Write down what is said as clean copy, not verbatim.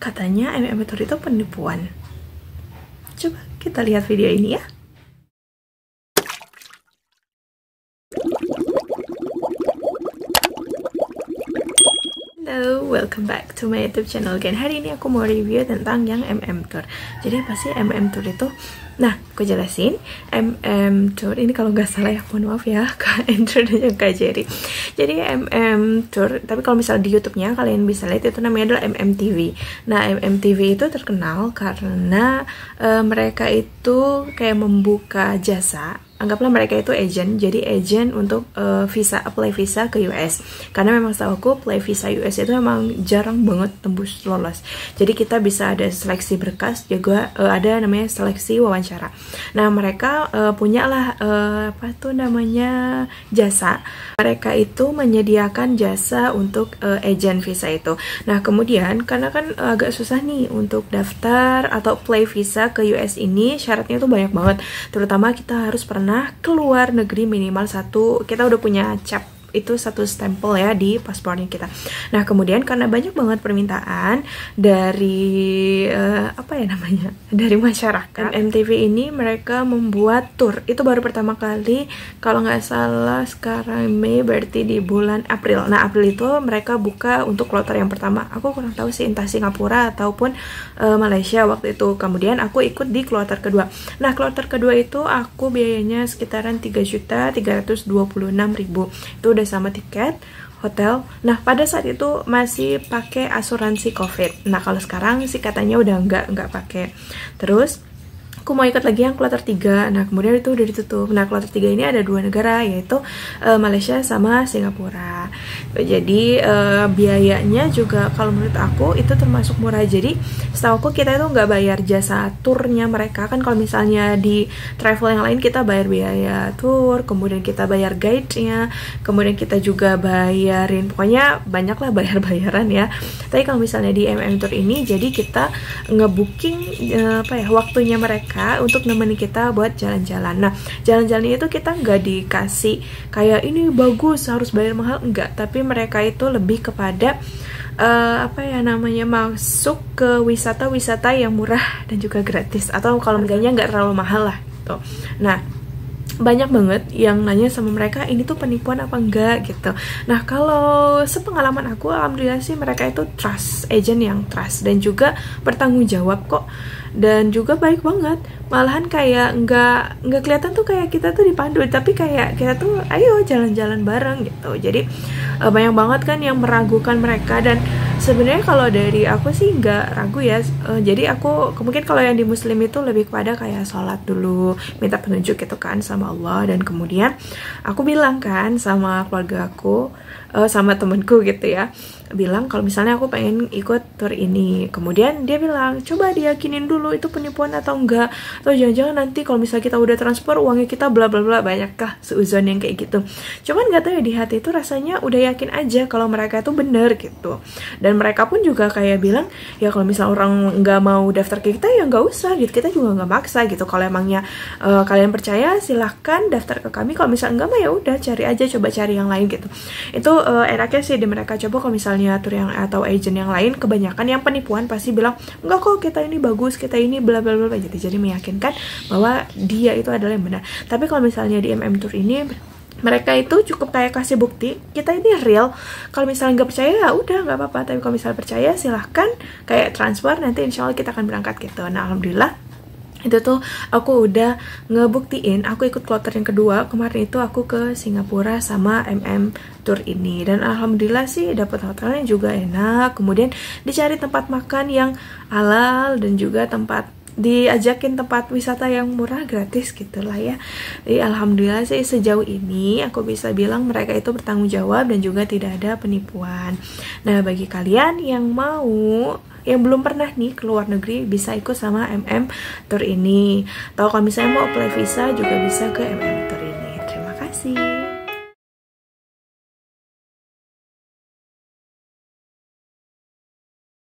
Katanya MM Tour itu penipuan. Coba kita lihat video ini ya. Hello, welcome back to my YouTube channel again. Hari ini aku mau review tentang yang MM Tour. Jadi pasti MM Tour itu, nah aku jelasin. MM Tour ini kalau nggak salah ya, mohon maaf ya Kak Andrew dan juga Kak Jerry. Jadi MM Tour, tapi kalau misalnya di YouTube-nya kalian bisa lihat itu namanya adalah MMTV. Nah MMTV itu terkenal karena mereka itu kayak membuka jasa. Anggaplah mereka itu agent, jadi agent untuk apply visa ke US. Karena memang setahu aku apply visa US itu memang jarang banget tembus lolos. Jadi kita bisa ada seleksi berkas, juga ada namanya seleksi wawancara. Nah mereka punya lah apa tuh namanya jasa. Mereka itu menyediakan jasa untuk agent visa itu. Nah kemudian karena kan agak susah nih untuk daftar atau apply visa ke US ini, syaratnya tuh banyak banget. Terutama kita harus pernah keluar negeri minimal satu, kita udah punya cap itu satu stempel ya di paspornya kita. Nah kemudian karena banyak banget permintaan dari apa ya namanya, dari masyarakat, MTV ini mereka membuat tour. Itu baru pertama kali kalau nggak salah sekarang Mei, berarti di bulan April. Nah April itu mereka buka untuk kloter yang pertama. Aku kurang tahu sih entah Singapura ataupun Malaysia waktu itu. Kemudian aku ikut di kloter kedua. Nah kloter kedua itu aku biayanya sekitaran 3.326.000. Itu udah sama tiket, hotel. Nah pada saat itu masih pakai asuransi COVID. Nah kalau sekarang sih katanya udah nggak pakai. Terus aku mau ikut lagi yang kloter 3. Nah kemudian itu udah ditutup. Nah kloter 3 ini ada 2 negara, yaitu Malaysia sama Singapura. Jadi biayanya juga kalau menurut aku itu termasuk murah. Jadi setahu aku kita itu nggak bayar jasa turnya mereka. Kan kalau misalnya di travel yang lain kita bayar biaya tour, kemudian kita bayar guide-nya, kemudian kita juga bayarin, pokoknya banyak lah bayar-bayaran ya. Tapi kalau misalnya di MM Tour ini, jadi kita ngebooking apa ya, waktunya mereka untuk nemenin kita buat jalan-jalan. Nah jalan-jalan itu kita nggak dikasih kayak ini bagus harus bayar mahal, enggak. Tapi mereka itu lebih kepada apa ya namanya, masuk ke wisata-wisata yang murah dan juga gratis, atau kalau enggaknya nggak terlalu mahal lah gitu. Nah banyak banget yang nanya sama mereka ini tuh penipuan apa enggak gitu. Nah kalau sepengalaman aku, alhamdulillah sih mereka itu trust, agent yang trust dan juga bertanggung jawab kok, dan juga baik banget. Malahan kayak nggak kelihatan tuh kayak kita tuh dipandu, tapi kayak kita tuh ayo jalan-jalan bareng gitu. Jadi banyak banget kan yang meragukan mereka, dan sebenarnya kalau dari aku sih nggak ragu ya. Jadi aku mungkin kalau yang di Muslim itu lebih kepada kayak sholat dulu, minta petunjuk gitu kan sama Allah, dan kemudian aku bilang kan sama keluarga aku, sama temenku gitu ya, bilang kalau misalnya aku pengen ikut tour ini. Kemudian dia bilang coba diyakinin dulu itu penipuan atau enggak, atau jangan-jangan nanti kalau misalnya kita udah transfer uangnya kita bla bla bla. Banyakkah seuzon yang kayak gitu. Cuman nggak tahu ya, di hati itu rasanya udah yakin aja kalau mereka itu bener gitu. Dan mereka pun juga kayak bilang ya kalau misalnya orang nggak mau daftar ke kita ya nggak usah gitu, kita juga nggak maksa gitu. Kalau emangnya kalian percaya silahkan daftar ke kami, kalau misalnya enggak mah ya udah cari aja, coba cari yang lain gitu. Itu enaknya sih di mereka. Coba kalau misalnya tour yang atau agent yang lain kebanyakan yang penipuan pasti bilang enggak kok kita ini bagus, kita ini bla bla bla, jadi meyakinkan bahwa dia itu adalah yang benar. Tapi kalau misalnya di MM Tour ini mereka itu cukup kayak kasih bukti kita ini real. Kalau misalnya nggak percaya ya udah nggak apa-apa, tapi kalau misalnya percaya silahkan kayak transfer, nanti insya Allah kita akan berangkat gitu. Nah alhamdulillah itu tuh aku udah ngebuktiin. Aku ikut kloter yang kedua kemarin itu, aku ke Singapura sama MM Tour ini, dan alhamdulillah sih dapat hotelnya juga enak, kemudian dicari tempat makan yang halal, dan juga diajakin tempat wisata yang murah gratis gitulah ya. Jadi alhamdulillah sih sejauh ini aku bisa bilang mereka itu bertanggung jawab dan juga tidak ada penipuan. Nah bagi kalian yang belum pernah nih ke luar negeri, bisa ikut sama MM Tour ini. Atau kalau misalnya mau apply visa juga bisa ke MM Tour.